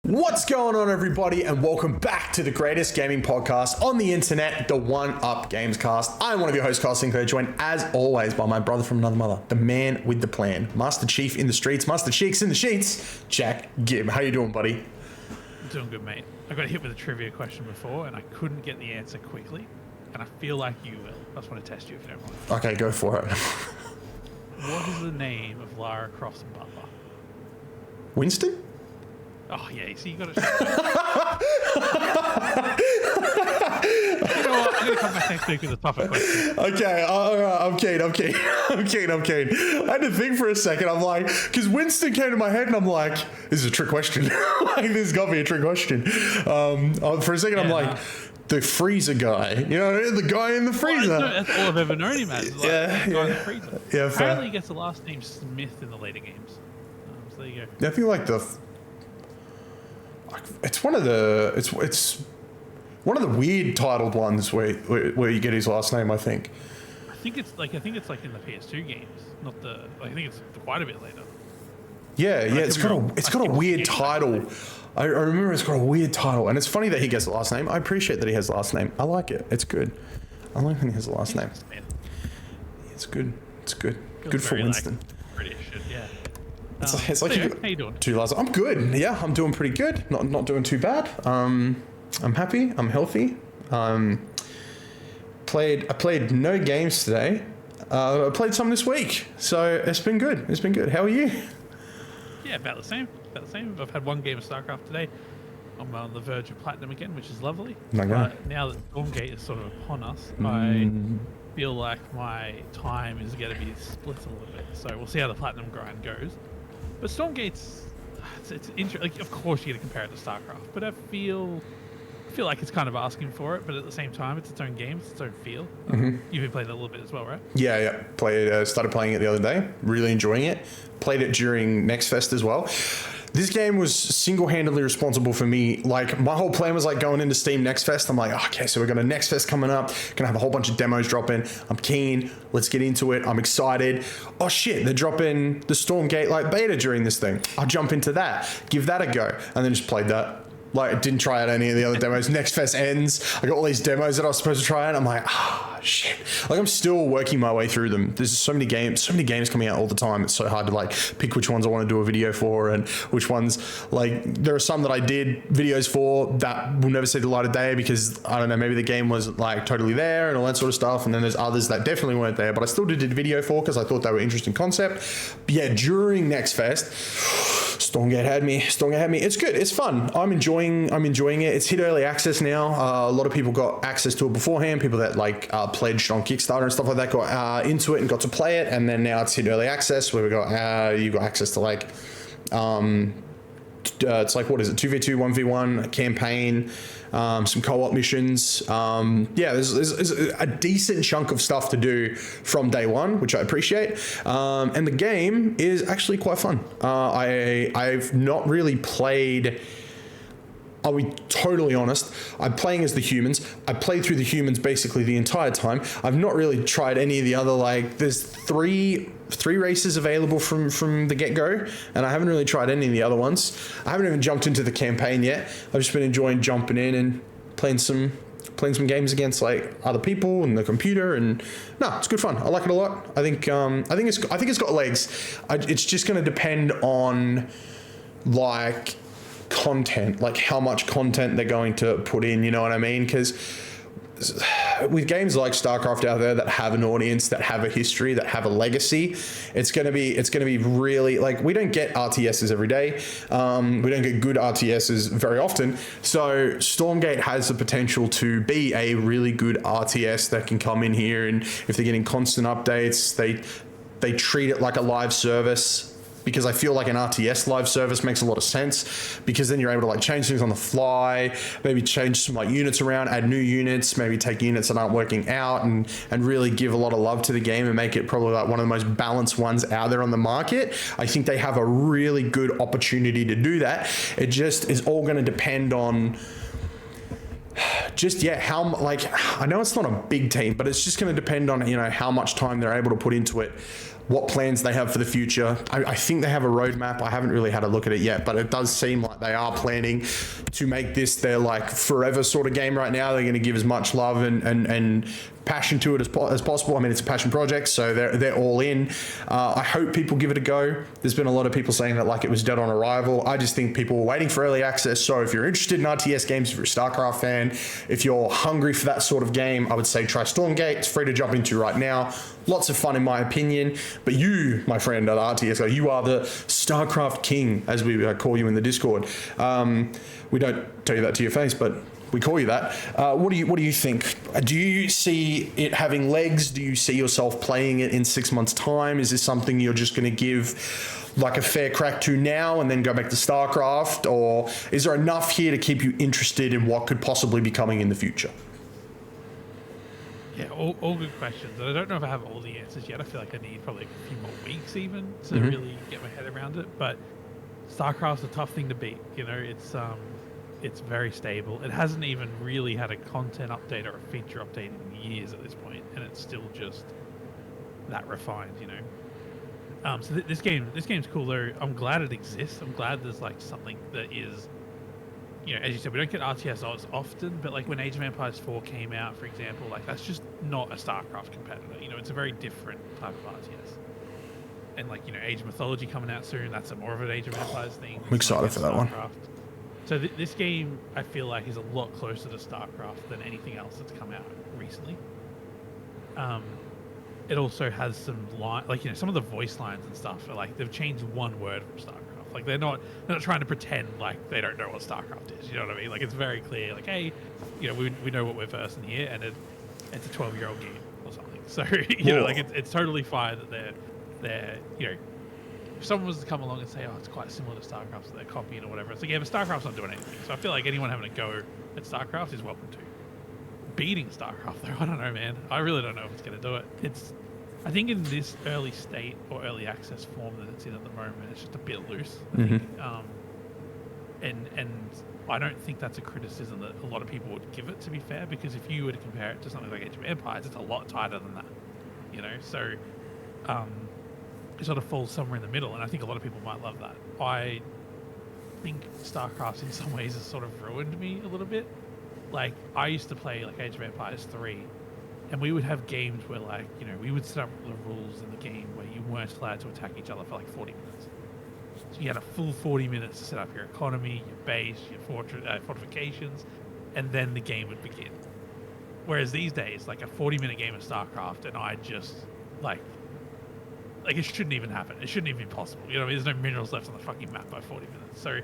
What's going on, everybody, and welcome back to the greatest gaming podcast on the internet, the One Up Gamescast. I'm one of your hosts, Carl Sinclair, joined as always by my brother from another mother, the man with the plan, Master Chief in the streets, Master Cheeks in the sheets, Jack Gibb. How you doing, buddy? I'm doing good, mate. I got hit with a trivia question before, and I couldn't get the answer quickly, and I feel like you will. I just want to test you if you don't mind. Okay, go for it. What is the name of Lara Croft's butler? Winston? Oh, yeah, so you got it. You know what? I'm going to come back next week with a tougher question. Okay, all right, I'm keen. I had to think for a second. I'm like, because Winston came to my head and I'm like, this is a trick question. Like, this has got to be a trick question. For a second, I'm like, the freezer guy. You know, the guy in the freezer. Well, that's all I've ever known him as. Like, the guy in the freezer. Yeah, apparently he gets the last name Smith in the later games. So there you go. I feel like it's one of the one of the weird titled ones where you get his last name. I think it's like in the PS2 games, not the. I think it's quite a bit later. Yeah. It's got a weird title. I remember it's got a weird title, and it's funny that he gets the last name. I appreciate that he has the last name. I like it. It's good. I like when he has the last name. It's good. It's good. Good for Winston. Like British, yeah. It's like how you doing? Two last. I'm good. Yeah, I'm doing pretty good. Not doing too bad. I'm happy. I'm healthy. I played no games today. I played some this week, so it's been good. How are you? Yeah, about the same. I've had one game of StarCraft today. I'm on the verge of platinum again, which is lovely. My God. Now that Stormgate is sort of upon us, I feel like my time is going to be split a little bit. So we'll see how the platinum grind goes. But Stormgate's it's interesting. Like, of course, you're going to compare it to StarCraft, but I feel like it's kind of asking for it. But at the same time, it's its own game, it's its own feel. You've been playing it a little bit as well, right? Yeah. Started playing it the other day. Really enjoying it. Played it during Next Fest as well. This game was single-handedly responsible for me. Like, my whole plan was like going into Steam Next Fest. I'm like, okay, so we're got a Next Fest coming up. Gonna have a whole bunch of demos drop in. I'm keen. Let's get into it. I'm excited. Oh shit, they're dropping the Stormgate like beta during this thing. I'll jump into that. Give that a go. And then just played that. Like, didn't try out any of the other demos. Next Fest ends. I got all these demos that I was supposed to try out. I'm like, shit. Like, I'm still working my way through them. There's so many games coming out all the time. It's so hard to like pick which ones I want to do a video for and which ones, like, there are some that I did videos for that will never see the light of day because, I don't know, maybe the game wasn't like totally there and all that sort of stuff. And then there's others that definitely weren't there, but I still did a video for because I thought they were interesting concept. But yeah, during Next Fest, Stormgate had me. It's good. It's fun. I'm enjoying it. It's hit early access now. A lot of people got access to it beforehand. People that like pledged on Kickstarter and stuff like that got into it and got to play it. And then now it's hit early access where you got access to like it's like, what is it? 2v2, 1v1 campaign, some co-op missions. There's a decent chunk of stuff to do from day one, which I appreciate. And the game is actually quite fun. I've not really played. I'll be totally honest. I'm playing as the humans. I played through the humans basically the entire time. I've not really tried any of the other, like, there's three races available from the get-go, and I haven't really tried any of the other ones. I haven't even jumped into the campaign yet. I've just been enjoying jumping in and playing some games against like other people and the computer, and no, it's good fun. I like it a lot. I think it's got legs. It's just going to depend on like content, like how much content they're going to put in, you know what I mean? Because with games like StarCraft out there that have an audience, that have a history, that have a legacy, it's gonna be really, like, we don't get RTSs every day. We don't get good RTSs very often. So Stormgate has the potential to be a really good RTS that can come in here, and if they're getting constant updates, they treat it like a live service. Because I feel like an RTS live service makes a lot of sense, because then you're able to like change things on the fly, maybe change some like units around, add new units, maybe take units that aren't working out and really give a lot of love to the game and make it probably like one of the most balanced ones out there on the market. I think they have a really good opportunity to do that. It just is all going to depend on how, like, I know it's not a big team, but it's just going to depend on, you know, how much time they're able to put into it. what plans they have for the future. I think they have a roadmap. I haven't really had a look at it yet, but it does seem like they are planning to make this their like forever sort of game right now. They're going to give as much love and passion to it as possible. I mean, it's a passion project, so they're all in. I hope people give it a go. There's been a lot of people saying that like it was dead on arrival. I just think people were waiting for early access. So if you're interested in RTS games, if you're a StarCraft fan, if you're hungry for that sort of game, I would say try Stormgate. It's free to jump into right now. Lots of fun in my opinion. But you, my friend at RTS, you are the StarCraft king, as we call you in the Discord. We don't tell you that to your face, but we call you that. What do you think? Do you see it having legs? Do you see yourself playing it in 6 months' time? Is this something you're just going to give like a fair crack to now and then go back to StarCraft? Or is there enough here to keep you interested in what could possibly be coming in the future? Yeah, all good questions. And I don't know if I have all the answers yet. I feel like I need probably a few more weeks even to really get my head around it. But StarCraft's a tough thing to beat. You know, it's very stable. It hasn't even really had a content update or a feature update in years at this point, and it's still just that refined, you know. So this game's cool though. I'm glad it exists. I'm glad there's like something that is, you know, as you said, we don't get RTS as often, but like when Age of Empires 4 came out, for example, like that's just not a StarCraft competitor. You know, it's a very different type of RTS. And like, you know, Age of Mythology coming out soon, that's more of an Age of Empires thing. I'm excited for that one. So this game, I feel like, is a lot closer to StarCraft than anything else that's come out recently. It also has some like, you know, some of the voice lines and stuff are like they've changed one word from StarCraft. Like they're not trying to pretend like they don't know what StarCraft is. You know what I mean? Like it's very clear. Like, hey, you know, we know what we're versing here, and it's a 12-year-old game or something. So you know, like it's totally fine that they're you know. If someone was to come along and say, oh, it's quite similar to StarCraft, so they're copying or whatever, it's like, yeah, but StarCraft's not doing anything. So I feel like anyone having a go at StarCraft is welcome to. Beating StarCraft, though, I don't know, man. I really don't know if it's going to do it. I think in this early state or early access form that it's in at the moment, it's just a bit loose. I think. And I don't think that's a criticism that a lot of people would give it, to be fair, because if you were to compare it to something like Age of Empires, it's a lot tighter than that, you know? So, it sort of falls somewhere in the middle, and I think a lot of people might love that. I think StarCraft in some ways has sort of ruined me a little bit. Like, I used to play like Age of Empires 3, and we would have games where, like, you know, we would set up the rules in the game where you weren't allowed to attack each other for like 40 minutes. So you had a full 40 minutes to set up your economy, your base, your fortifications, and then the game would begin. Whereas these days, like a 40-minute game of StarCraft, and I just like it shouldn't even happen. It shouldn't even be possible. You know, there's no minerals left on the fucking map by 40 minutes. So,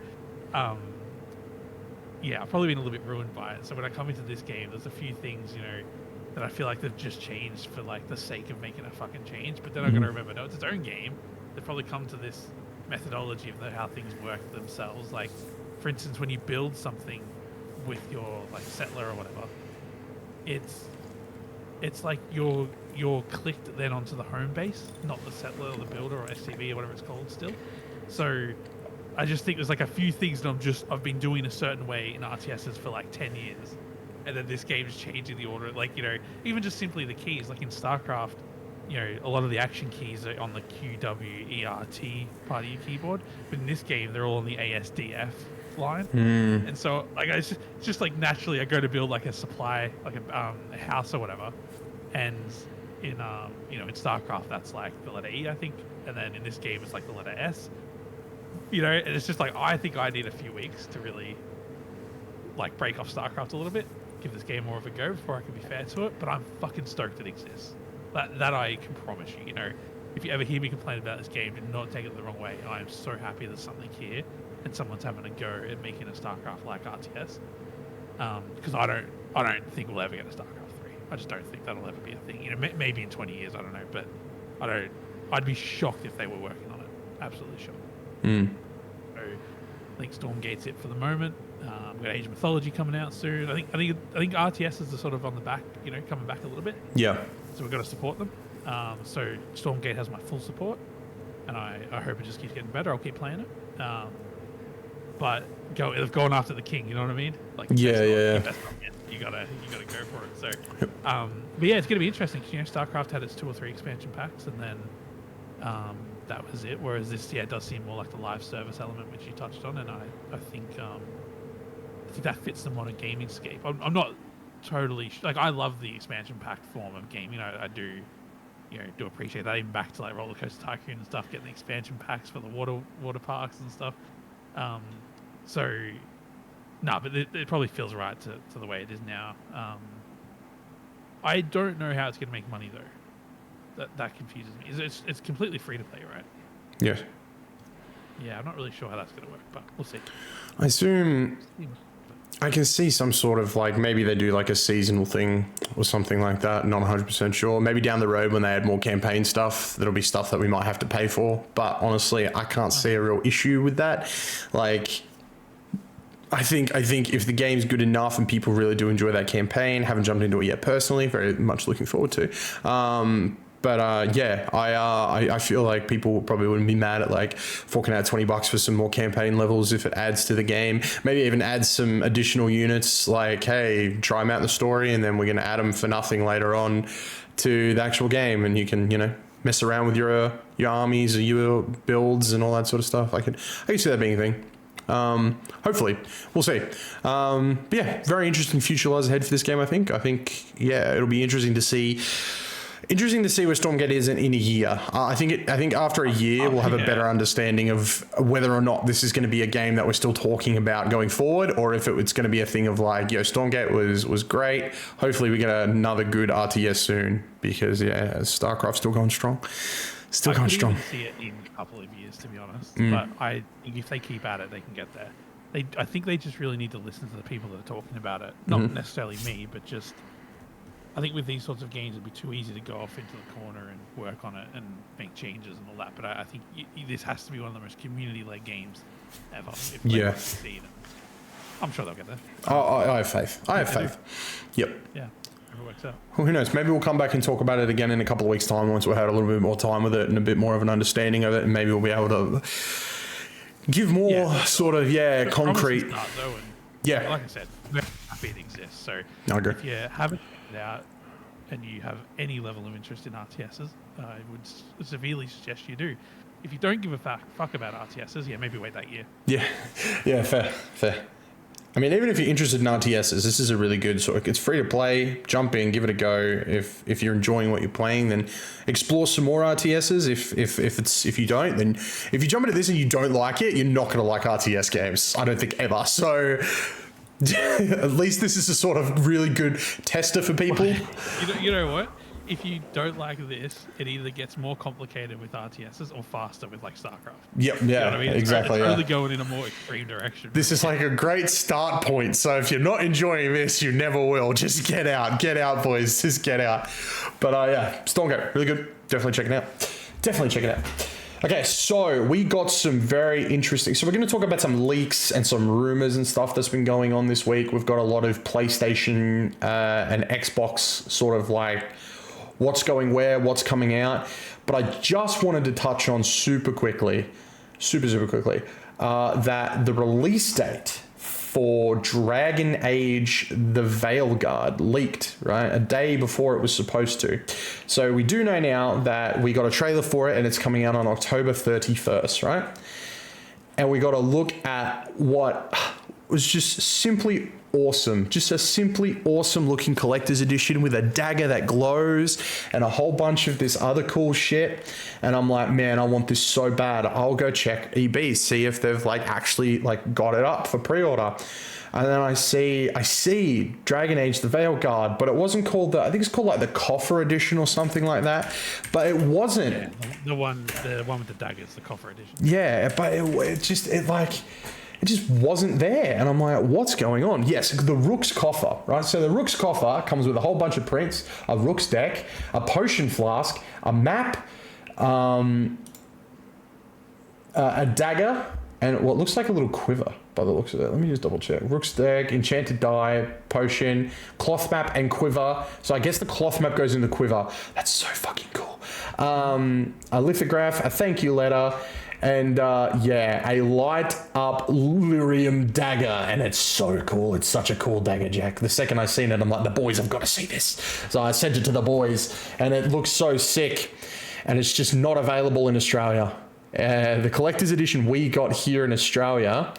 yeah, I've probably been a little bit ruined by it. So when I come into this game, there's a few things, you know, that I feel like they've just changed for like the sake of making a fucking change. But then I'm gonna remember, no, it's its own game. They've probably come to this methodology of how things work themselves. Like, for instance, when you build something with your like settler or whatever, it's like you're clicked then onto the home base, not the settler or the builder or SCV or whatever it's called still. So I just think there's like a few things that I've been doing a certain way in RTSs for like 10 years. And then this game is changing the order. Like, you know, even just simply the keys, like in StarCraft, you know, a lot of the action keys are on the QWERT part of your keyboard. But in this game, they're all on the ASDF line. And so like it's just like naturally I go to build like a supply, like a house or whatever. And in you know, in StarCraft that's like the letter E, I think, and then in this game it's like the letter S. You know, and it's just like I think I need a few weeks to really like break off StarCraft a little bit, give this game more of a go before I can be fair to it. But I'm fucking stoked it exists. That I can promise you. You know, if you ever hear me complain about this game, do not take it the wrong way. I am so happy there's something here and someone's having a go at making a StarCraft like RTS. Because I don't think we'll ever get a StarCraft 3. I just don't think that'll ever be a thing. You know, maybe in 20 years, I don't know, but I'd be shocked if they were working on it. Absolutely shocked. So I think Stormgate's it for the moment. We've got Age of Mythology coming out soon. I think RTS is sort of on the back, you know, coming back a little bit. Yeah. So we've got to support them. So Stormgate has my full support, and I hope it just keeps getting better. I'll keep playing it. But they've gone after the king. You know what I mean? Like you gotta go for it. So, but yeah, it's gonna be interesting. You know, StarCraft had its 2 or 3 expansion packs, and then that was it. Whereas this, yeah, it does seem more like the live service element, which you touched on, and I think that fits the modern gaming scape. I'm not totally like, I love the expansion pack form of game. I do, do appreciate that, even back to like Roller Coaster Tycoon and stuff, getting the expansion packs for the water parks and stuff. But it probably feels right to the way it is now. I don't know how it's going to make money though. That confuses me. It's completely free to play, right? Yeah. Yeah, I'm not really sure how that's going to work, but we'll see. I assume I can see some sort of like, maybe they do like a seasonal thing or something like that. Not 100% sure. Maybe down the road when they add more campaign stuff, that'll be stuff that we might have to pay for. But honestly, I can't see a real issue with that. Like, I think if the game's good enough and people really do enjoy that campaign, haven't jumped into it yet personally, very much looking forward to. I feel like people probably wouldn't be mad at like forking out $20 for some more campaign levels if it adds to the game. Maybe even add some additional units, like, hey, try them out in the story, and then we're going to add them for nothing later on to the actual game, and you can, mess around with your armies or your builds and all that sort of stuff. I can see that being a thing. Hopefully we'll see. But yeah, very interesting future lies ahead for this game. I think it'll be interesting to see where Stormgate is in a year. I think after a year we'll have a better understanding of whether or not this is going to be a game that we're still talking about going forward, or if it's going to be a thing of like, Stormgate was great. Hopefully we get another good RTS soon, because StarCraft's still going strong. I can see it in a couple of years, to be honest. But I think if they keep at it, they can get there. I think they just really need to listen to the people that are talking about it. Not necessarily me, but just, I think with these sorts of games, it'd be too easy to go off into the corner and work on it and make changes and all that. But I think this has to be one of the most community-led games ever. If they succeed. I'm sure they'll get there. I have faith. Yep. Yeah. It works out. Well, who knows? Maybe we'll come back and talk about it again in a couple of weeks' time once we've had a little bit more time with it and a bit more of an understanding of it, and maybe we'll be able to give more concrete. Start, though, and like I said, we're happy it exists. So if you haven't checked it out and you have any level of interest in RTSs, I would severely suggest you do. If you don't give a fuck about RTSs, maybe wait that year. Yeah, fair. I mean, even if you're interested in RTSs, this is a really good sort of, it's free to play. Jump in, give it a go. If you're enjoying what you're playing, then explore some more RTSs. If you don't, then if you jump into this and you don't like it, you're not going to like RTS games. I don't think ever. So at least this is a sort of really good tester for people. You know what? If you don't like this, it either gets more complicated with RTSs or faster with like StarCraft. Yep, yeah, what I mean? exactly. It's only going in a more extreme direction. This is like a great start point. So if you're not enjoying this, you never will. Just get out, boys. Just get out. But Stormgate, really good. Definitely check it out. Okay, so we got some very interesting. So we're going to talk about some leaks and some rumors and stuff that's been going on this week. We've got a lot of PlayStation and Xbox sort of like what's going where, what's coming out. But I just wanted to touch on super quickly, that the release date for Dragon Age the Veilguard leaked, right? A day before it was supposed to. So we do know now that we got a trailer for it and it's coming out on October 31st, right? And we got to look at what was just simply awesome. Just a simply awesome looking collector's edition with a dagger that glows and a whole bunch of this other cool shit. And I'm like, man, I want this so bad. I'll go check EB, see if they've like actually like got it up for pre-order. And then I see Dragon Age the Veilguard, but it wasn't called I think it's called like the Coffer edition or something like that. But it wasn't. Yeah, the one with the daggers, the Coffer edition. Yeah, but it just wasn't there. And I'm like, what's going on? Yes, the Rook's Coffer, right? So the Rook's Coffer comes with a whole bunch of prints, a Rook's deck, a potion flask, a map, a dagger, and what looks like a little quiver by the looks of it. Let me just double check. Rook's deck, enchanted die, potion, cloth map, and quiver. So I guess the cloth map goes in the quiver. That's so fucking cool. A lithograph, a thank you letter, and a light up lyrium dagger, and it's so cool. It's such a cool dagger, Jack. The second I seen it, I'm like, the boys have got to see this. So I sent it to the boys, and it looks so sick. and it's just not available in Australia. The collector's edition we got here in Australia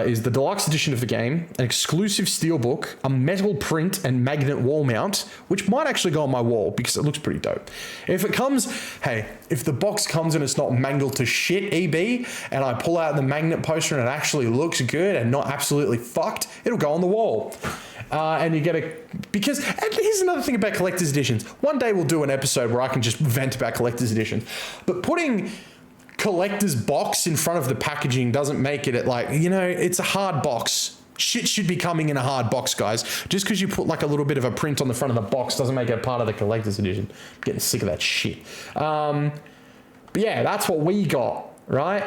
is the deluxe edition of the game, an exclusive steelbook, a metal print and magnet wall mount, which might actually go on my wall because it looks pretty dope. If the box comes and it's not mangled to shit, EB, and I pull out the magnet poster and it actually looks good and not absolutely fucked, it'll go on the wall. And you get because here's another thing about collector's editions. One day we'll do an episode where I can just vent about collector's editions, but putting collector's box in front of the packaging doesn't make it it's a hard box. Shit should be coming in a hard box, guys. Just because you put like a little bit of a print on the front of the box doesn't make it part of the collector's edition. I'm getting sick of that shit. But yeah, that's what we got, right?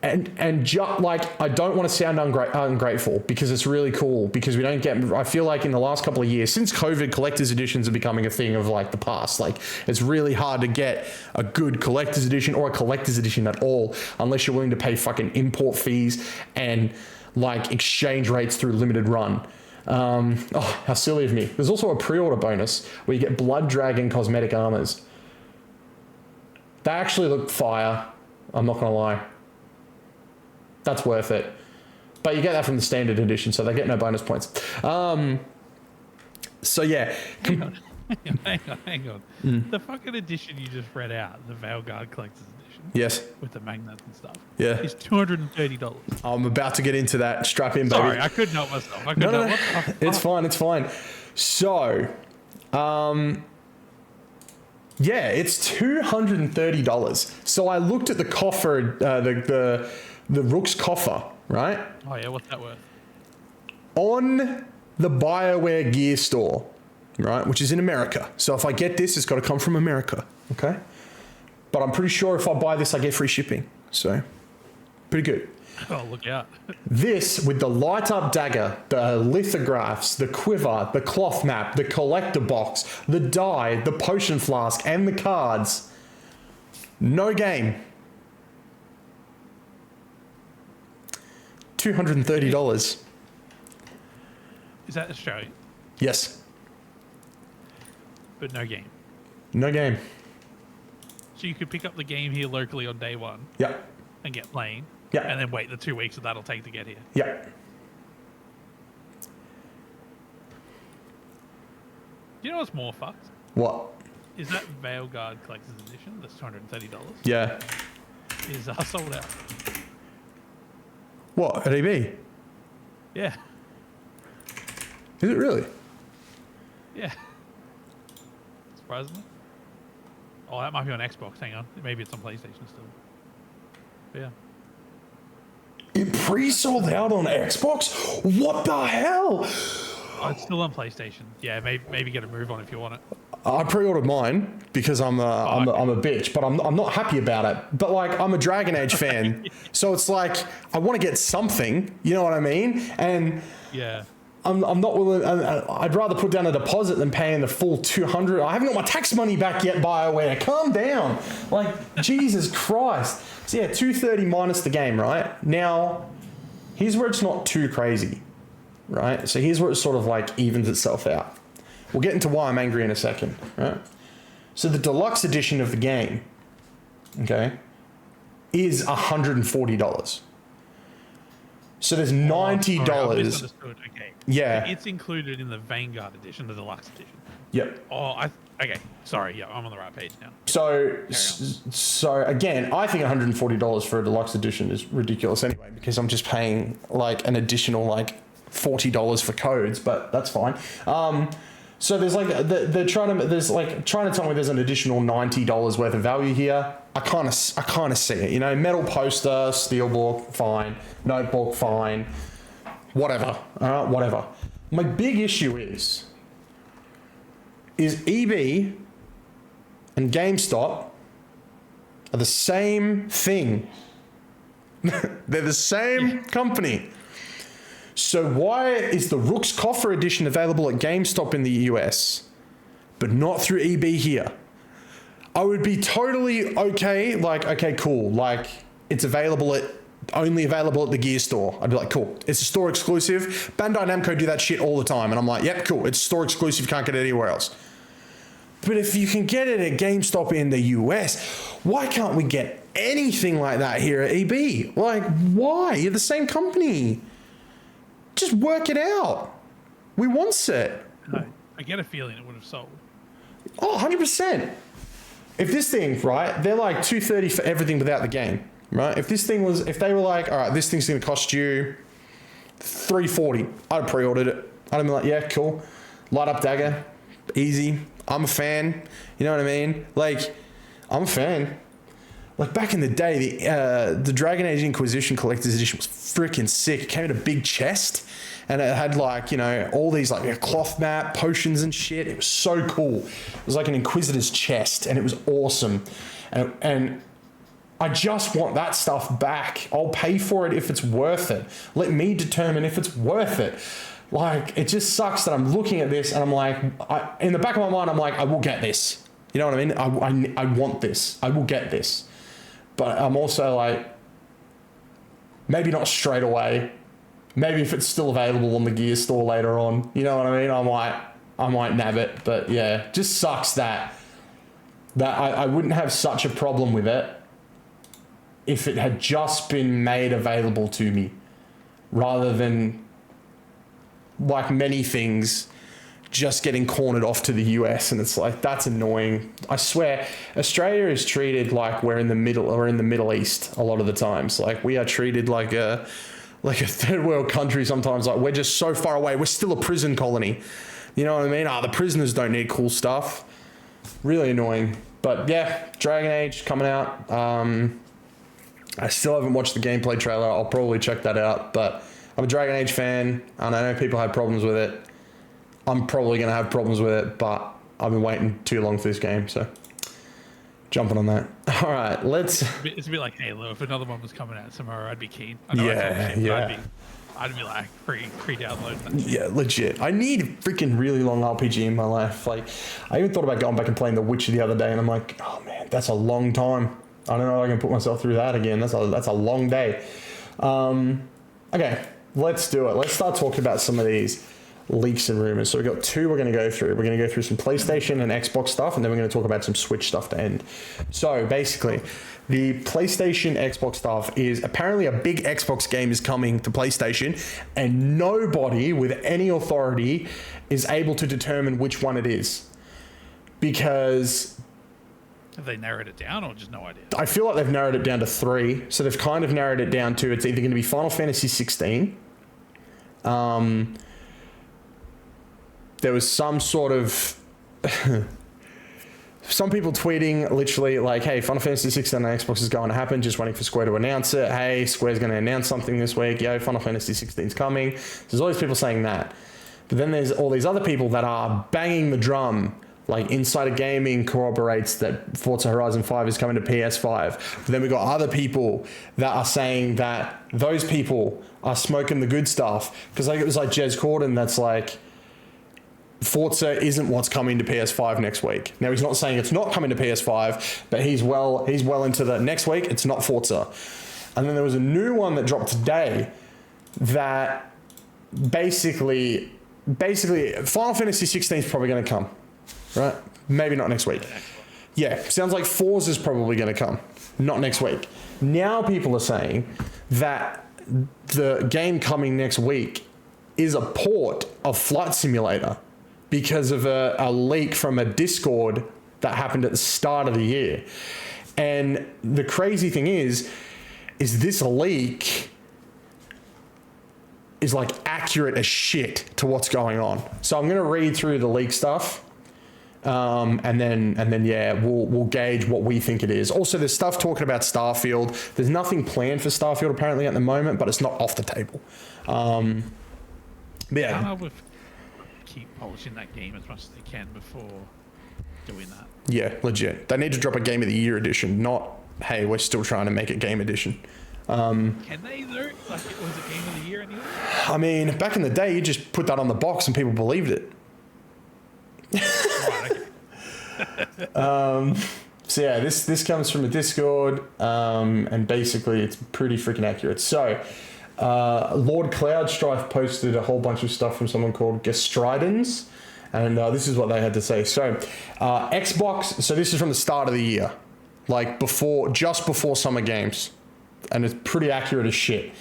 And I don't want to sound ungrateful because it's really cool because we don't get, I feel like in the last couple of years, since COVID, collector's editions are becoming a thing of like the past. Like it's really hard to get a good collector's edition or a collector's edition at all unless you're willing to pay fucking import fees and like exchange rates through limited run. How silly of me. There's also a pre-order bonus where you get Blood Dragon cosmetic armors. They actually look fire. I'm not gonna lie. That's worth it. But you get that from the standard edition, so they get no bonus points. So yeah. Hang on. The fucking edition you just read out, the Veilguard Collector's Edition. Yes. With the magnets and stuff. Yeah. Is $230. I'm about to get into that. Strap in, baby. Sorry, I couldn't help myself. No. It's fine. So, yeah, it's $230. So I looked at the coffer, the Rook's coffer, right? Oh yeah, what's that worth? On the BioWare gear store, right, which is in America. So if I get this, it's got to come from America, okay? But I'm pretty sure if I buy this, I get free shipping. So, pretty good. Oh, look out. This, with the light-up dagger, the lithographs, the quiver, the cloth map, the collector box, the die, the potion flask, and the cards. No game. $230. Is that Australian? Yes. But no game. No game. So you could pick up the game here locally on day one. Yep. And get playing. Yep. And then wait the 2 weeks that that'll take to get here. Yep. You know what's more fucked? What? Is that Veilguard Collector's Edition, that's $230, Yeah. is sold out. What? At EB? Yeah. Is it really? Yeah. Surprisingly. Oh, that might be on Xbox. Hang on. Maybe it's on PlayStation still. But yeah. It pre-sold out on Xbox? What the hell? Oh, it's still on PlayStation. Yeah, maybe get a move on if you want it. I pre-ordered mine because I'm a bitch, but I'm not happy about it. But like I'm a Dragon Age fan, so it's like I want to get something. You know what I mean? And yeah, I'm not willing. I'd rather put down a deposit than paying the full $200. I haven't got my tax money back yet. BioWare, calm down. Like Jesus Christ. So yeah, $230 minus the game. Right now, here's where it's not too crazy. Right. So here's where it sort of like evens itself out. We'll get into why I'm angry in a second, right? So the deluxe edition of the game, okay, is $140. So there's $90. Sorry, I misunderstood. Okay. Yeah. It's included in the Vanguard edition, the deluxe edition. Yep. Oh, okay. Sorry. Yeah, I'm on the right page now. So again, I think $140 for a deluxe edition is ridiculous anyway, because I'm just paying like an additional like $40 for codes, but that's fine. So there's like they're trying to tell me there's an additional $90 worth of value here. I kind of see it, you know, metal poster, steelbook, fine, notebook, fine, whatever. All right, whatever. My big issue is EB and GameStop are the same thing. They're the same company. So why is the Rook's Coffer edition available at GameStop in the US, but not through EB here? I would be totally okay, like, okay, cool. Like, it's only available at the gear store. I'd be like, cool. It's a store exclusive. Bandai Namco do that shit all the time. And I'm like, yep, cool. It's store exclusive. Can't get it anywhere else. But if you can get it at GameStop in the US, why can't we get anything like that here at EB? Like, why? You're the same company. Just work it out. We want it. No, I get a feeling it would have sold. Oh, 100%. If this thing, right, they're like $230 for everything without the game, right? If they were like, all right, this thing's going to cost you $340, I'd have pre-ordered it. I'd have been like, yeah, cool. Light up dagger, easy. I'm a fan. You know what I mean? Like, I'm a fan. Like back in the day, the Dragon Age Inquisition Collector's Edition was freaking sick. It came in a big chest, and it had like, you know, all these like a cloth map, potions and shit. It was so cool. It was like an Inquisitor's chest, and it was awesome. And I just want that stuff back. I'll pay for it if it's worth it. Let me determine if it's worth it. Like, it just sucks that I'm looking at this and I'm like, in the back of my mind, I'm like, I will get this. You know what I mean? I want this. I will get this. But I'm also like, maybe not straight away. Maybe if it's still available on the Gear Store later on. You know what I mean? I might nab it. But yeah, just sucks that I wouldn't have such a problem with it if it had just been made available to me, rather than, like many things, just getting cornered off to the US. And it's like, that's annoying. I swear, Australia is treated like we're in the middle, or in the Middle East a lot of the times. Like, we are treated like a third world country sometimes. Like, we're just so far away. We're still a prison colony. You know what I mean? The prisoners don't need cool stuff. Really annoying. But yeah, Dragon Age coming out. I still haven't watched the gameplay trailer. I'll probably check that out. But I'm a Dragon Age fan, and I know people have problems with it. I'm probably going to have problems with it, but I've been waiting too long for this game, so jumping on that. All right, let's... It's a bit like Halo. If another one was coming out tomorrow, I'd be keen. Yeah. I'd be like pre-downloading that. Yeah, legit. I need a freaking really long RPG in my life. Like, I even thought about going back and playing The Witcher the other day, and I'm like, oh man, that's a long time. I don't know if I can put myself through that again. That's a long day. Okay, let's do it. Let's start talking about some of these leaks and rumors. So we've got two we're going to go through. We're going to go through some PlayStation and Xbox stuff, and then we're going to talk about some Switch stuff to end. So basically, the PlayStation Xbox stuff is apparently a big Xbox game is coming to PlayStation, and nobody with any authority is able to determine which one it is. Because... Have they narrowed it down, or just no idea? I feel like they've narrowed it down to 3. So they've kind of narrowed it down to, it's either going to be Final Fantasy 16. There was some sort of... some people tweeting literally like, hey, Final Fantasy 16 on Xbox is going to happen, just waiting for Square to announce it. Hey, Square's going to announce something this week. Yo, Final Fantasy 16 is coming. There's all these people saying that. But then there's all these other people that are banging the drum. Like, Insider Gaming corroborates that Forza Horizon 5 is coming to PS5. But then we've got other people that are saying that those people are smoking the good stuff. Because like, it was like Jez Corden that's like, Forza isn't what's coming to PS5 next week. Now, he's not saying it's not coming to PS5, but he's well into the next week, it's not Forza. And then there was a new one that dropped today that basically Final Fantasy 16 is probably going to come. Right? Maybe not next week. Yeah, sounds like Forza's probably going to come. Not next week. Now people are saying that the game coming next week is a port of Flight Simulator because of a leak from a Discord that happened at the start of the year. And the crazy thing is this leak is like accurate as shit to what's going on. So I'm going to read through the leak stuff. And then yeah, we'll gauge what we think it is. Also, there's stuff talking about Starfield. There's nothing planned for Starfield apparently at the moment, but it's not off the table. Yeah. Keep polishing that game as much as they can before doing that. Yeah, legit. They need to drop a Game of the Year edition, not, hey, we're still trying to make it Game Edition. Can they though? Like, it was a Game of the Year anyway? I mean, back in the day, you just put that on the box and people believed it. Right, okay. So yeah, this comes from a Discord, and basically it's pretty freaking accurate. So, Lord Cloudstrife posted a whole bunch of stuff from someone called Gastridens, And this is what they had to say. So, Xbox. So this is from the start of the year, like just before Summer Games, and it's pretty accurate as shit.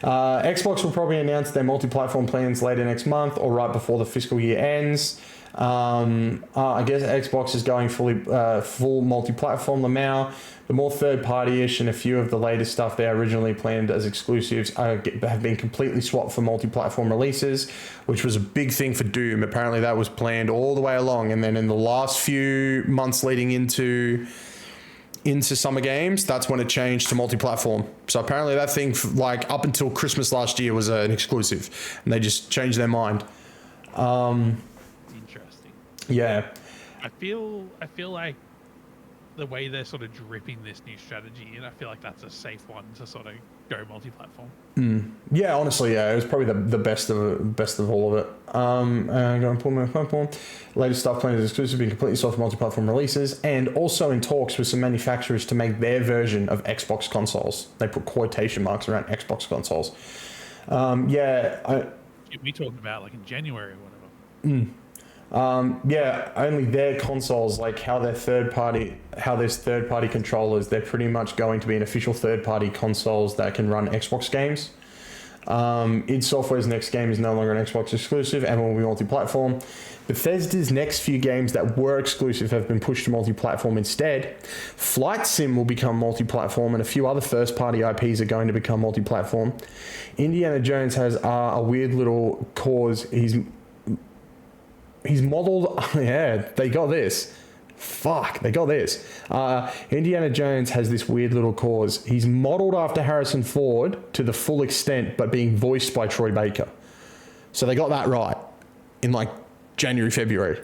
Xbox will probably announce their multi-platform plans later next month or right before the fiscal year ends. I guess Xbox is going full multi-platform now. The more third-party-ish and a few of the latest stuff they originally planned as exclusives have been completely swapped for multi-platform releases, which was a big thing for Doom. Apparently that was planned all the way along, and then in the last few months leading into Summer Games, that's when it changed to multi-platform. So apparently that thing, like up until Christmas last year, was an exclusive, and they just changed their mind. Interesting. Yeah. I feel like the way they're sort of dripping this new strategy, and I feel like that's a safe one to sort of go multi-platform. Yeah, honestly, yeah, it was probably the best of all of it. I'm going to pull my platform. Latest stuff planned as exclusive, being completely soft multi-platform releases, and also in talks with some manufacturers to make their version of Xbox consoles. They put quotation marks around Xbox consoles. We talked about like in January or whatever. Only their consoles, like how there's third-party controllers, they're pretty much going to be an official third-party consoles that can run Xbox games. id Software's next game is no longer an Xbox exclusive and will be multi-platform. Bethesda's next few games that were exclusive have been pushed to multi-platform instead. Flight Sim will become multi-platform, and a few other first-party IPs are going to become multi-platform. Indiana Jones has a weird little cause. He's modeled. Yeah, they got this. Indiana Jones has this weird little cause. He's modeled after Harrison Ford to the full extent, but being voiced by Troy Baker. So they got that right in like January, February.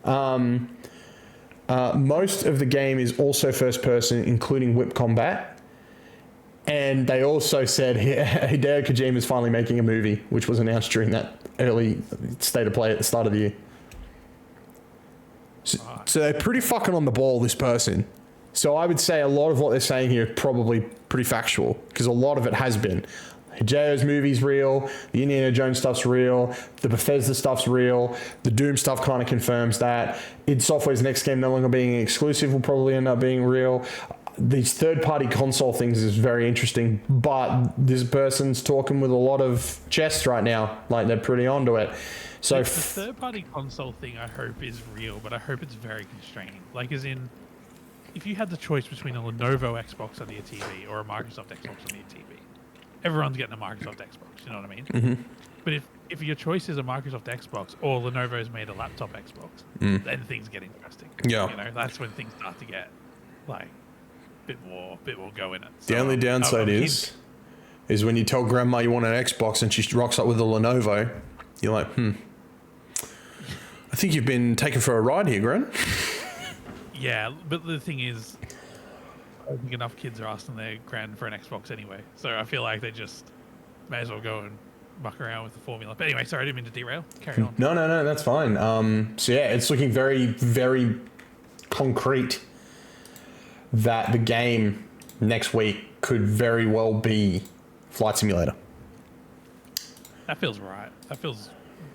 Most of the game is also first person, including whip combat. And they also said Hideo Kojima is finally making a movie, which was announced during that early state of play at the start of the year. So they're pretty fucking on the ball, this person. So I would say a lot of what they're saying here is probably pretty factual, because a lot of it has been. Hideo's movie's real, the Indiana Jones stuff's real, the Bethesda stuff's real, the Doom stuff kind of confirms that. id Software's next game no longer being exclusive will probably end up being real. These third-party console things is very interesting, but this person's talking with a lot of chest right now. Like, they're pretty onto it. So the third-party console thing, I hope, is real, but I hope it's very constraining. Like, as in, if you had the choice between a Lenovo Xbox on your TV or a Microsoft Xbox on your TV, everyone's getting a Microsoft Xbox, you know what I mean? Mm-hmm. But if your choice is a Microsoft Xbox or Lenovo's made a laptop Xbox, then things get interesting. Yeah. You know, that's when things start to get, like, bit more go in it. So, the only downside is when you tell grandma you want an Xbox and she rocks up with a Lenovo, you're like, I think you've been taken for a ride here, Gran. Yeah, but the thing is, I don't think enough kids are asking their grand for an Xbox anyway. So I feel like they just may as well go and muck around with the formula. But anyway, sorry, I didn't mean to derail. Carry on. No, that's fine. So yeah, it's looking very, very concrete that the game next week could very well be Flight Simulator. That feels right. That feels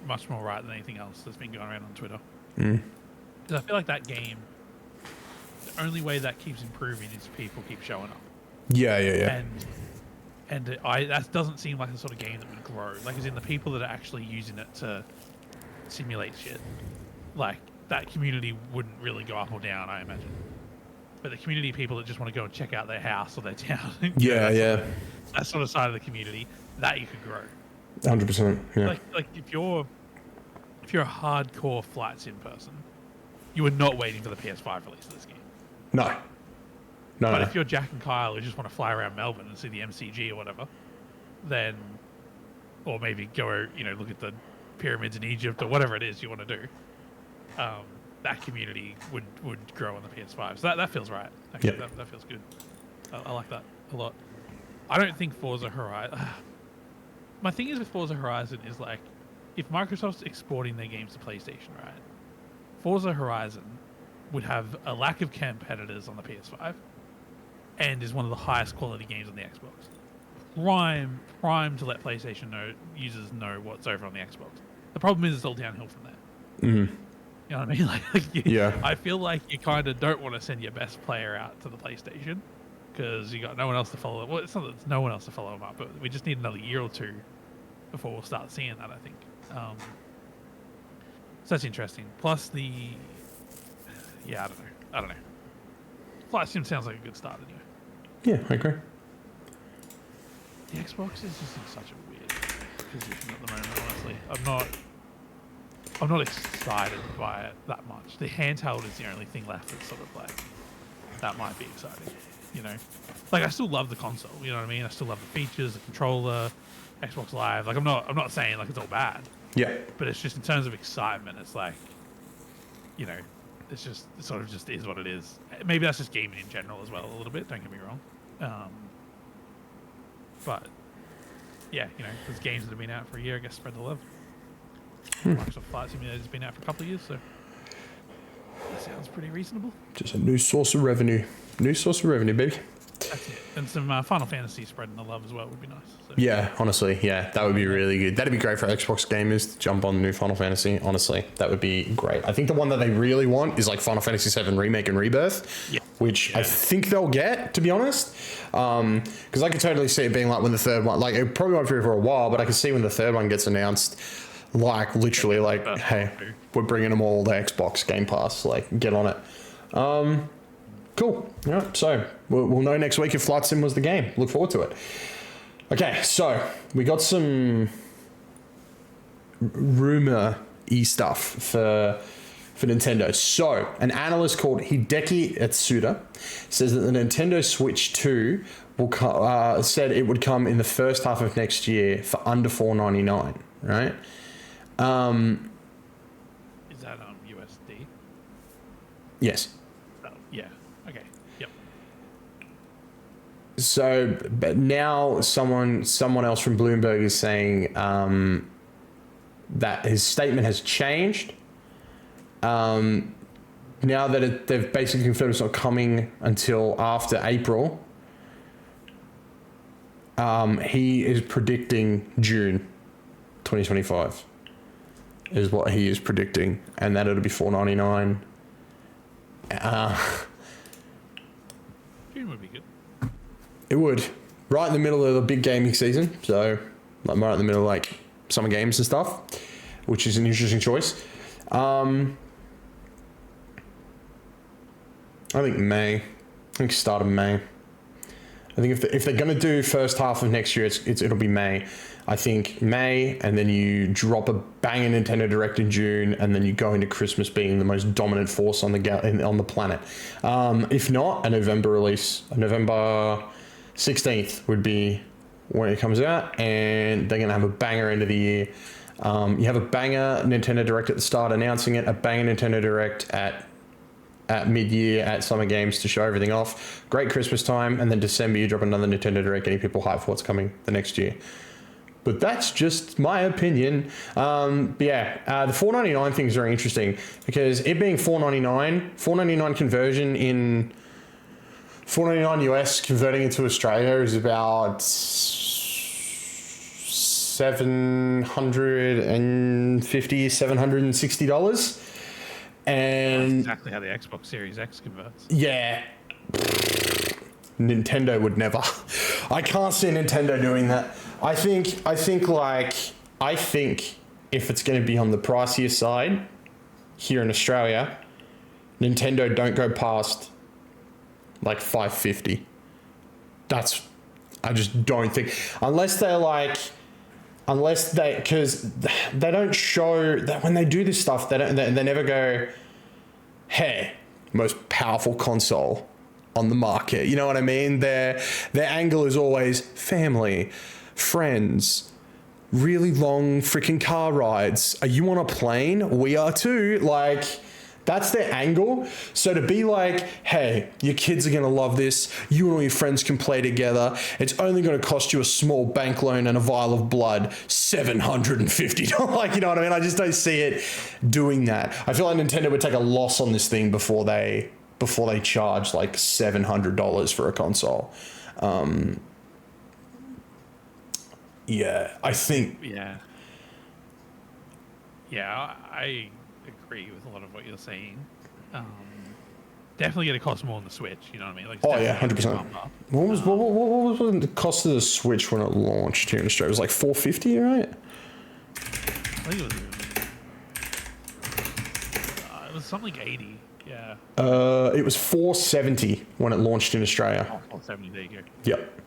much more right than anything else that's been going around on Twitter. Because I feel like that game, the only way that keeps improving is people keep showing up. Yeah. And that doesn't seem like the sort of game that would grow. Like, as in the people that are actually using it to simulate shit, like, that community wouldn't really go up or down, I imagine. But the community of people that just want to go and check out their house or their town, that sort of side of the community, that you could grow. 100%. Yeah. Like if you're a hardcore Flight Sim person, you are not waiting for the PS5 release of this game. No. But if you're Jack and Kyle who just want to fly around Melbourne and see the MCG or whatever, then, or maybe go, look at the pyramids in Egypt or whatever it is you want to do, that community would grow on the PS5. So that feels right. Actually, that feels good. I like that a lot. I don't think Forza Horizon... My thing is with Forza Horizon is, like, if Microsoft's exporting their games to PlayStation, right, Forza Horizon would have a lack of competitors on the PS5 and is one of the highest quality games on the Xbox. Prime to let PlayStation users know what's over on the Xbox. The problem is it's all downhill from there. You know what I mean? Yeah. I feel like you kind of don't want to send your best player out to the PlayStation because you got no one else to follow. Well, it's not that there's no one else to follow him up, but we just need another year or two before we'll start seeing that, I think. So that's interesting. Plus yeah, I don't know. Flight Sim sounds like a good start anyway. Yeah, I agree. The Xbox is just in such a weird position at the moment, honestly. I'm not excited by it that much. The handheld is the only thing left that's sort of like, that might be exciting, you know? Like, I still love the console, you know what I mean? I still love the features, the controller, Xbox Live. Like, I'm not saying like it's all bad. Yeah. But it's just in terms of excitement, it's like, you know, it sort of just is what it is. Maybe that's just gaming in general as well, a little bit, don't get me wrong. But yeah, you know, there's games that have been out for a year, I guess spread the love. Microsoft Flight Simulator has been out for a couple of years, so that sounds pretty reasonable. Just a new source of revenue. New source of revenue, baby. That's it. And some Final Fantasy spreading the love as well would be nice. So. Yeah, honestly, yeah, that would be really good. That'd be great for Xbox gamers to jump on the new Final Fantasy. Honestly, that would be great. I think the one that they really want is like Final Fantasy VII Remake and Rebirth, which I think they'll get, to be honest. Because I could totally see it being like when the third one, like it probably won't be for a while, but I can see when the third one gets announced, like literally like, hey, we're bringing them all to Xbox Game Pass, like get on it. Cool. All right, so we'll know next week if Flight Sim was the game. Look forward to it. Okay, so we got some rumor-y stuff for Nintendo. So an analyst called Hideki Etsuda says that the Nintendo Switch 2 will said it would come in the first half of next year for under $499. Right? Is that USD? Yes. Oh, yeah. Okay. Yep. So, but now someone else from Bloomberg is saying that his statement has changed. Now that they've basically confirmed it's not coming until after April, he is predicting June 2025 is what he is predicting, and that it'll be $499. June would be good. It would. Right in the middle of the big gaming season. So, like right in the middle of like summer games and stuff, which is an interesting choice. I think May. I think start of May. I think if they're going to do first half of next year, it'll be May. I think May, and then you drop a banging Nintendo Direct in June, and then you go into Christmas being the most dominant force on the planet. If not, a November release, November 16th would be when it comes out, and they're going to have a banger end of the year. You have a banger Nintendo Direct at the start announcing it, a banger Nintendo Direct at mid-year at Summer Games to show everything off. Great Christmas time, and then December you drop another Nintendo Direct, getting people hyped for what's coming the next year. But that's just my opinion. The $499 thing is very interesting because it being $499 conversion in $499 US converting into Australia is about $760. And that's exactly how the Xbox Series X converts. Yeah. Nintendo would never. I can't see Nintendo doing that. I think if it's going to be on the pricier side here in Australia, Nintendo don't go past like $550. I just don't think, because they don't show that when they do this stuff, they never go, hey, most powerful console on the market. You know what I mean? Their angle is always family, friends, really long freaking car rides. Are you on a plane? We are too. Like, that's their angle. So to be like, hey, your kids are going to love this. You and all your friends can play together. It's only going to cost you a small bank loan and a vial of blood, $750. Like, you know what I mean? I just don't see it doing that. I feel like Nintendo would take a loss on this thing before they charge like $700 for a console. Yeah, I think. Yeah. Yeah, I agree with a lot of what you're saying. Definitely going to cost more on the Switch. You know what I mean? Like, Oh yeah, 100%. What was the cost of the Switch when it launched here in Australia? It was like $450, right? I think it was something like 80. Yeah. It was $470 when it launched in Australia. Oh, 470. There you go. Yep.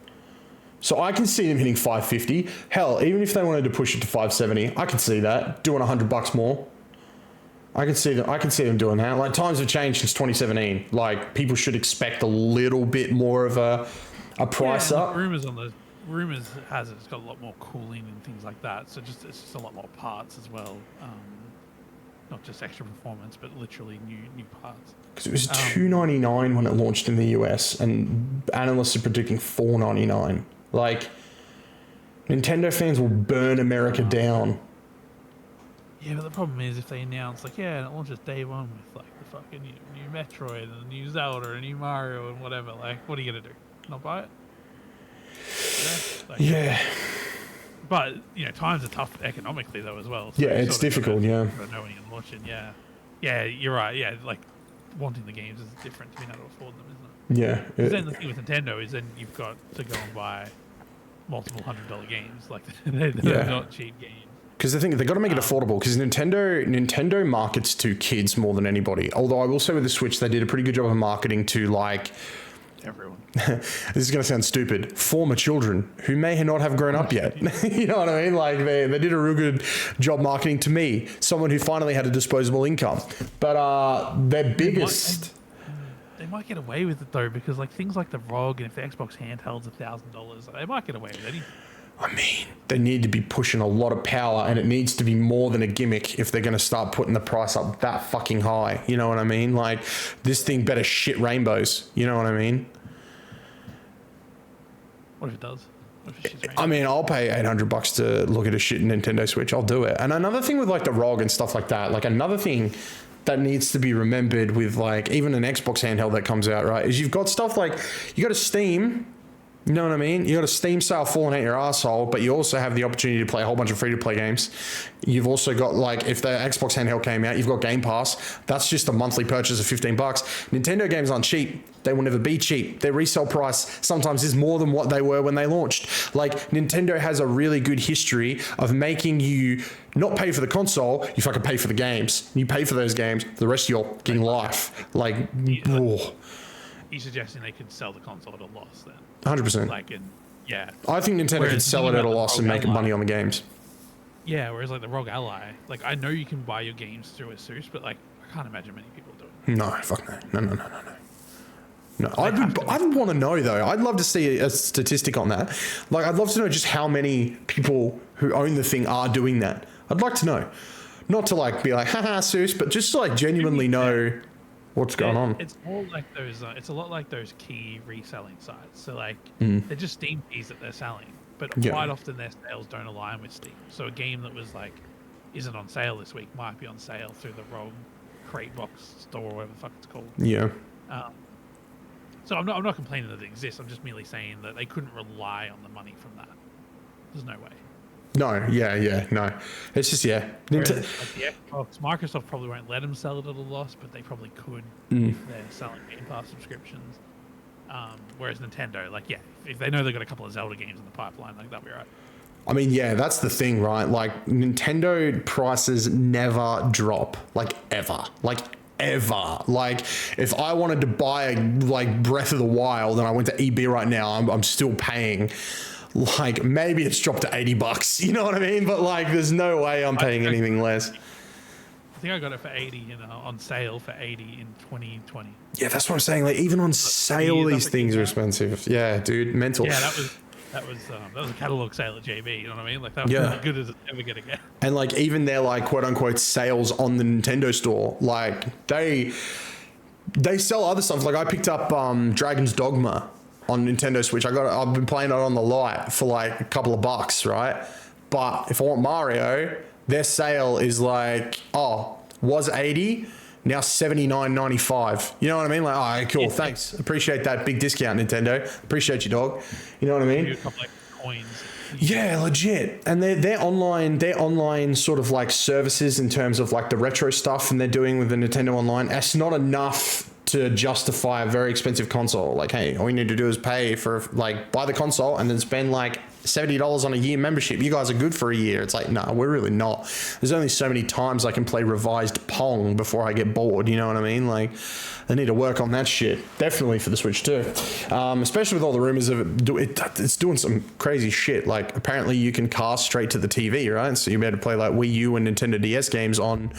So I can see them hitting $550. Hell, even if they wanted to push it to $570, I could see that doing $100 more. I can see them doing that. Like, times have changed since 2017. Like, people should expect a little bit more of a price up. Rumors has it's got a lot more cooling and things like that. So it's just a lot more parts as well. Not just extra performance, but literally new parts. Because it was $299 when it launched in the US, and analysts are predicting $499. Like, Nintendo fans will burn America down. Yeah, but the problem is if they announce, like, yeah, and it launches day one with, like, the fucking new Metroid and the new Zelda and new Mario and whatever, like, what are you going to do? Not buy it? Yeah. But, times are tough economically, though, as well. So yeah, it's difficult, yeah. But no one can launch it, yeah. Yeah, you're right, yeah, like, wanting the games is different to being able to afford them, isn't it? Yeah. Because then the thing with Nintendo is then you've got to go and buy multiple $100 games. Like, they're not cheap games. Because I think they've got to make it affordable, because Nintendo markets to kids more than anybody. Although I will say with the Switch, they did a pretty good job of marketing to, like... everyone. This is going to sound stupid. Former children who may not have grown up yet. You know what I mean? Like, they did a real good job marketing to me, someone who finally had a disposable income. But their biggest... They might get away with it, though, because, like, things like the ROG, and if the Xbox handheld's $1,000, they might get away with anything. I mean, they need to be pushing a lot of power, and it needs to be more than a gimmick if they're going to start putting the price up that fucking high. You know what I mean? Like, this thing better shit rainbows. You know what I mean? What if it does? What if it shits rainbows? I mean, I'll pay $800 to look at a shit Nintendo Switch. I'll do it. And another thing with, like, the ROG and stuff like that, like, another thing that needs to be remembered with, like, even an Xbox handheld that comes out, right, is you've got stuff like, you got a Steam... You know what I mean? You got a Steam sale falling at your arsehole, but you also have the opportunity to play a whole bunch of free-to-play games. You've also got, like, if the Xbox handheld came out, you've got Game Pass. That's just a monthly purchase of $15. Nintendo games aren't cheap. They will never be cheap. Their resale price sometimes is more than what they were when they launched. Like, Nintendo has a really good history of making you not pay for the console, you fucking pay for the games. You pay for those games, the rest of your fucking life. Like, You're suggesting they could sell the console at a loss then? 100%. Like, yeah. I think Nintendo could sell it at a loss and make money on the games. Yeah, whereas like the ROG Ally, like I know you can buy your games through Asus, but like I can't imagine many people do it. No, fuck no. No, I'd want to know though. I'd love to see a statistic on that. Like, I'd love to know just how many people who own the thing are doing that. I'd like to know. Not to like be like, haha, Asus, but just to like genuinely know what's going on. It's more like those. It's a lot like those key reselling sites. So like they're just Steam keys that they're selling, but quite often their sales don't align with Steam. So a game that was like isn't on sale this week might be on sale through the ROG Crate Box store or whatever the fuck it's called. Yeah. So I'm not complaining that it exists. I'm just merely saying that they couldn't rely on the money from that. There's no way. No, no. It's just, like the Xbox, Microsoft probably won't let them sell it at a loss, but they probably could if they're selling Game Pass subscriptions. Whereas Nintendo, like, if they know they've got a couple of Zelda games in the pipeline, like, that'll be right. I mean, yeah, that's the thing, right? Like, Nintendo prices never drop, like, ever. Like, if I wanted to buy like Breath of the Wild and I went to EB right now, I'm still paying. Like, maybe it's dropped to $80, you know what I mean? But like, there's no way I'm paying anything less. I think I got it for 80, on sale for 80 in 2020. Yeah, that's what I'm saying. Like, even on sale, these things are expensive. Yeah, dude, mental. Yeah, that was a catalog sale at JB. You know what I mean? Like, that was as good as it's ever gonna get. And like, even their like quote unquote sales on the Nintendo store, like they sell other stuff. Like, I picked up Dragon's Dogma on Nintendo Switch. I've been playing it on the Lite for like a couple of bucks, right? But if I want Mario, their sale is like, was 80, now $79.95. You know what I mean? Like, all right, cool, thanks. Appreciate that big discount, Nintendo. Appreciate you, dog. You know what I mean? A couple of coins. Yeah, legit. And their online sort of like services in terms of like the retro stuff and they're doing with the Nintendo Online, that's not enough to justify a very expensive console. Like, hey, all you need to do is pay for like buy the console and then spend like $70 on a year membership. You guys are good for a year. It's like, no, we're really not. There's only so many times I can play revised Pong before I get bored. You know what I mean? Like, they need to work on that shit. Definitely for the Switch too. Especially with all the rumors of it's doing some crazy shit. Like, apparently you can cast straight to the TV, right? So you'll be able to play like Wii U and Nintendo DS games on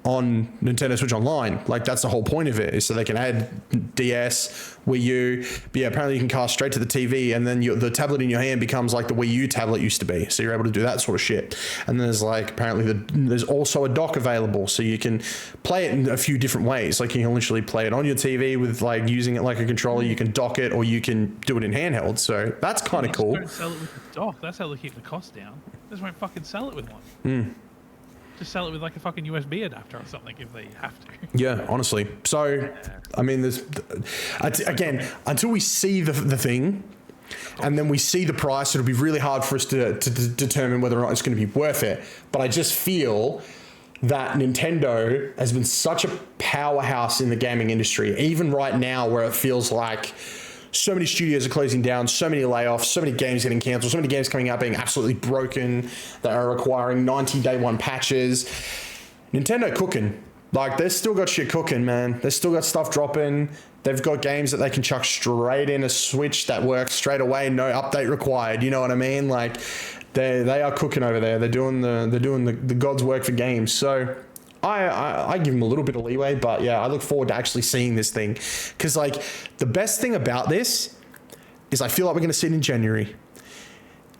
Nintendo Switch Online. Like, that's the whole point of it, is so they can add DS, Wii U. But yeah, apparently you can cast straight to the TV, and then the tablet in your hand becomes like the Wii U tablet used to be. So you're able to do that sort of shit. And there's like, apparently there's also a dock available, so you can play it in a few different ways. Like, you can literally play it on your TV with like using it like a controller. You can dock it, or you can do it in handheld. So that's kind of cool. Don't sell it with the dock. That's how they keep the cost down. They just won't fucking sell it with one. Just sell it with like a fucking USB adapter or something if they have to. Yeah, honestly. So, I mean, there's again, until we see the thing, and then we see the price, it'll be really hard for us to determine whether or not it's going to be worth it. But I just feel that Nintendo has been such a powerhouse in the gaming industry, even right now, where it feels like so many studios are closing down, so many layoffs, so many games getting cancelled, so many games coming out being absolutely broken that are requiring 90 day one patches. Nintendo cooking. Like, they've still got shit cooking, man. They've still got stuff dropping. They've got games that they can chuck straight in a Switch that works straight away, no update required. You know what I mean? Like, they are cooking over there. They're doing the God's work for games. So I give them a little bit of leeway, but yeah, I look forward to actually seeing this thing. Because, like, the best thing about this is I feel like we're going to see it in January.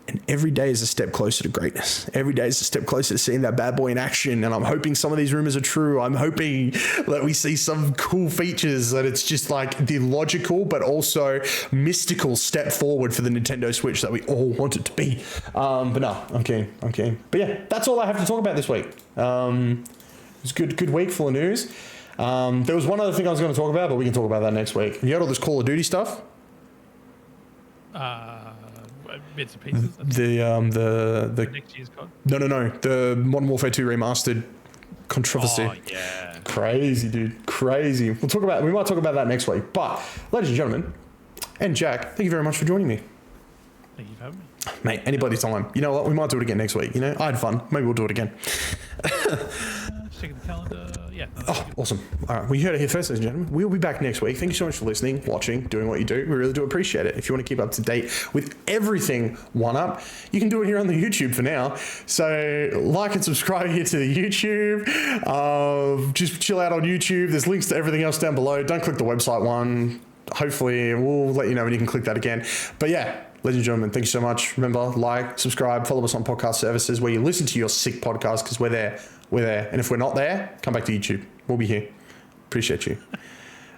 And every day is a step closer to greatness. Every day is a step closer to seeing that bad boy in action. And I'm hoping some of these rumors are true. I'm hoping that we see some cool features, that it's just like the logical but also mystical step forward for the Nintendo Switch that we all want it to be. But no, I'm keen. But yeah, that's all I have to talk about this week. It's a good week full of news. There was one other thing I was going to talk about, but we can talk about that next week. You heard all this Call of Duty stuff? Bits and pieces. The next year's COD? No. The Modern Warfare 2 remastered controversy. Oh yeah. Crazy, dude. Crazy. We might talk about that next week. But, ladies and gentlemen, and Jack, thank you very much for joining me. Thank you for having me. Mate, anybody time. You know what? We might do it again next week. You know, I had fun. Maybe we'll do it again. Just checking the calendar. Yeah. Oh, awesome. All right. Well, you heard it here first, ladies and gentlemen. We'll be back next week. Thank you so much for listening, watching, doing what you do. We really do appreciate it. If you want to keep up to date with everything One Up, you can do it here on the YouTube for now. So like and subscribe here to the YouTube. Just chill out on YouTube. There's links to everything else down below. Don't click the website one. Hopefully, we'll let you know when you can click that again. But yeah, ladies and gentlemen, thank you so much. Remember, like, subscribe, follow us on podcast services where you listen to your sick podcast, because we're there. We're there. And if we're not there, come back to YouTube. We'll be here. Appreciate you.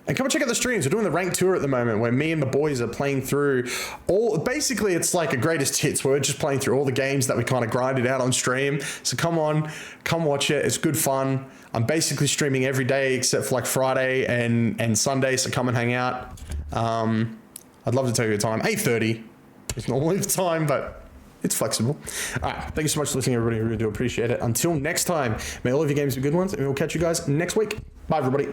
And come and check out the streams. We're doing the ranked tour at the moment where me and the boys are playing through basically it's like a greatest hits. We're just playing through all the games that we kind of grinded out on stream. So come watch it. It's good fun. I'm basically streaming every day except for like Friday and Sunday. So come and hang out. I'd love to tell you the time. 8:30 is normally the time, but it's flexible. All right. Thank you so much for listening, everybody. I really do appreciate it. Until next time, may all of your games be good ones, and we'll catch you guys next week. Bye, everybody.